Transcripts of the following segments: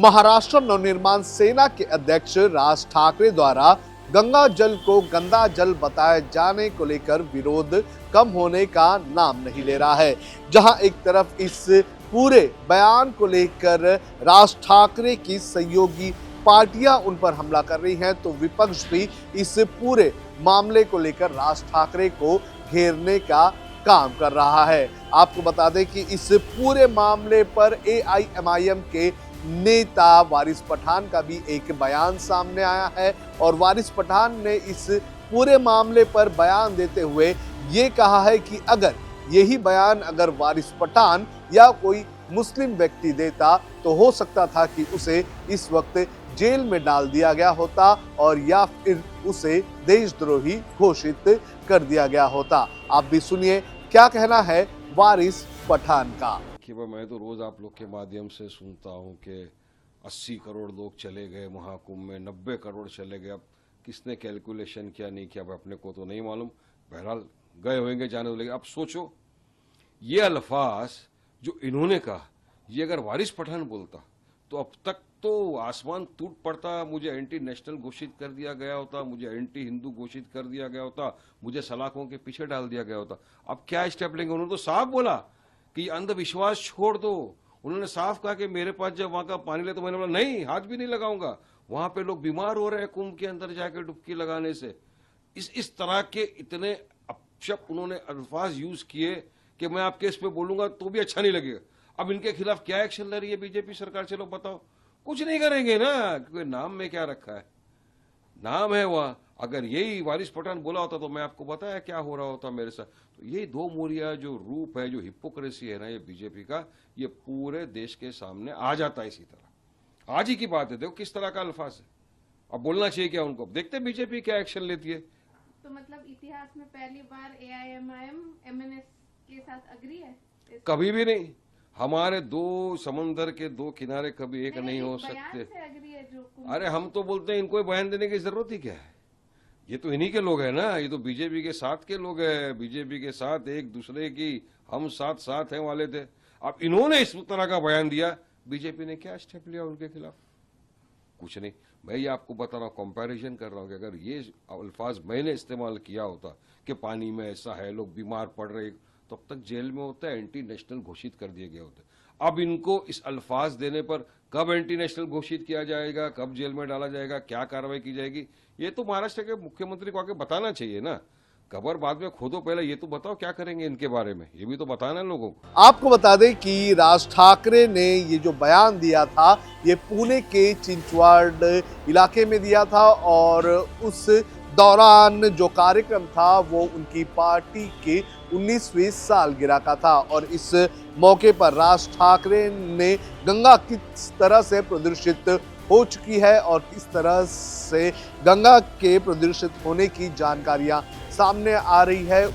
महाराष्ट्र नवनिर्माण सेना के अध्यक्ष राज ठाकरे द्वारा गंगा जल को गंदा जल बताए जाने को लेकर विरोध कम होने का नाम नहीं ले रहा है। जहां एक तरफ इस पूरे बयान को लेकर राज ठाकरे की सहयोगी पार्टियां उन पर हमला कर रही हैं, तो विपक्ष भी इस पूरे मामले को लेकर राज ठाकरे को घेरने का काम कर रहा है। आपको बता दें कि इस पूरे मामले पर AIMIM के नेता वारिस पठान का भी एक बयान सामने आया है और वारिस पठान ने इस पूरे मामले पर बयान देते हुए ये कहा है कि अगर यही बयान अगर वारिस पठान या कोई मुस्लिम व्यक्ति देता तो हो सकता था कि उसे इस वक्त जेल में डाल दिया गया होता और या फिर उसे देशद्रोही घोषित कर दिया गया होता। आप भी सुनिए क्या कहना है वारिस पठान का। कि मैं तो रोज आप लोग के माध्यम से सुनता हूं कि 80 करोड़ लोग चले गए महाकुंभ में, 90 करोड़ चले गए। अब किसने कैलकुलेशन किया नहीं किया अपने को तो नहीं मालूम, बहरहाल गए होंगे जाने तो। लेकिन अब सोचो ये अल्फाज जो इन्होंने कहा, ये अगर वारिस पठान बोलता तो अब तक तो आसमान टूट पड़ता, मुझे एंटी नेशनल घोषित कर दिया गया होता, मुझे एंटी हिंदू घोषित कर दिया गया होता, मुझे सलाखों के पीछे डाल दिया गया होता। अब क्या स्टेप लेंगे? उन्होंने तो साफ बोला कि अंधविश्वास छोड़ दो। उन्होंने साफ कहा कि मेरे पास जब वहां का पानी ले तो मैंने बोला नहीं, हाथ भी नहीं लगाऊंगा। वहां पे लोग बीमार हो रहे हैं कुंभ के अंदर जाकर डुबकी लगाने से। इस तरह के इतने अपशब्द उन्होंने अल्फाज यूज किए कि मैं आपके इस पे बोलूंगा तो भी अच्छा नहीं लगेगा। अब इनके खिलाफ क्या एक्शन ले रही है बीजेपी सरकार? चलो बताओ, कुछ नहीं करेंगे ना, क्योंकि नाम में क्या रखा है, नाम है वहां। अगर यही वारिस पठान बोला होता तो मैं आपको बताया क्या हो रहा होता मेरे साथ। तो ये दो मोरिया जो रूप है, जो हिपोक्रेसी है ना ये बीजेपी का, ये पूरे देश के सामने आ जाता है। इसी तरह आज ही की बात है, देखो किस तरह का अल्फाज है। अब बोलना चाहिए क्या उनको? देखते बीजेपी क्या एक्शन लेती है। तो मतलब इतिहास में पहली बार AIMIM MNS के साथ अग्री है? कभी भी नहीं। हमारे दो समंदर के दो किनारे कभी एक नहीं हो सकते। अग्री है जो अरे हम तो बोलते हैं इनको बयान देने की जरूरत ही क्या है? ये तो इन्हीं के लोग हैं ना, ये तो बीजेपी के साथ के लोग हैं। बीजेपी के साथ एक दूसरे की हम साथ हैं वाले थे। अब इन्होंने इस तरह का बयान दिया, बीजेपी ने क्या स्टेप लिया उनके खिलाफ? कुछ नहीं। मैं ये आपको बता रहा हूँ, कंपैरिजन कर रहा हूँ कि अगर ये अल्फाज मैंने इस्तेमाल किया होता कि पानी में ऐसा है, लोग बीमार पड़ रहे, तब तक जेल में होता है, एंटी नेशनल घोषित कर दिए गए होते। अब इनको इस अल्फाज देने पर कब एंटी नेशनल घोषित किया जाएगा, कब जेल में डाला जाएगा, क्या कार्रवाई की जाएगी, ये तो महाराष्ट्र के मुख्यमंत्री को आके बताना चाहिए ना। खबर बाद में खोदो, पहले ये तो बताओ क्या करेंगे इनके बारे में, ये भी तो बताना है लोगों को। आपको बता दें कि राज ठाकरे ने ये जो बयान दिया था ये पुणे के चिंचवाड़ इलाके में दिया था और उस दौरान जो कार्यक्रम था वो उनकी पार्टी के 19वीं सालगिरह का था और इस मौके पर राज ठाकरे ने गंगा किस तरह से प्रदूषित हो चुकी है और किस तरह से गंगा के प्रदूषित होने की जानकारियां सामने आ रही है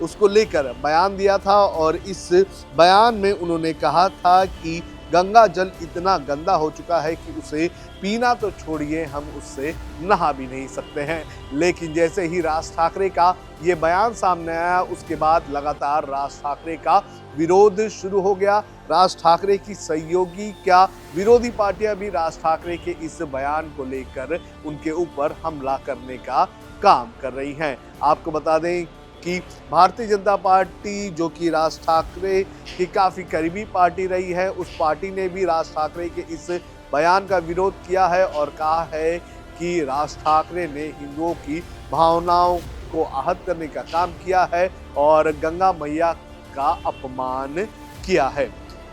उसको लेकर बयान दिया था और इस बयान में उन्होंने कहा था कि गंगा जल इतना गंदा हो चुका है कि उसे पीना तो छोड़िए, हम उससे नहा भी नहीं सकते हैं। लेकिन जैसे ही राज ठाकरे का ये बयान सामने आया उसके बाद लगातार राज ठाकरे का विरोध शुरू हो गया। राज ठाकरे की सहयोगी क्या विरोधी पार्टियां भी राज ठाकरे के इस बयान को लेकर उनके ऊपर हमला करने का काम कर रही हैं। आपको बता दें कि भारतीय जनता पार्टी जो कि राज ठाकरे की काफ़ी करीबी पार्टी रही है, उस पार्टी ने भी राज ठाकरे के इस बयान का विरोध किया है और कहा है कि राज ठाकरे ने हिंदुओं की भावनाओं को आहत करने का काम किया है और गंगा मैया का अपमान किया है।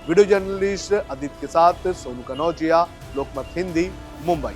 वीडियो जर्नलिस्ट आदित्य के साथ सोनू कनौजिया, लोकमत हिंदी, मुंबई।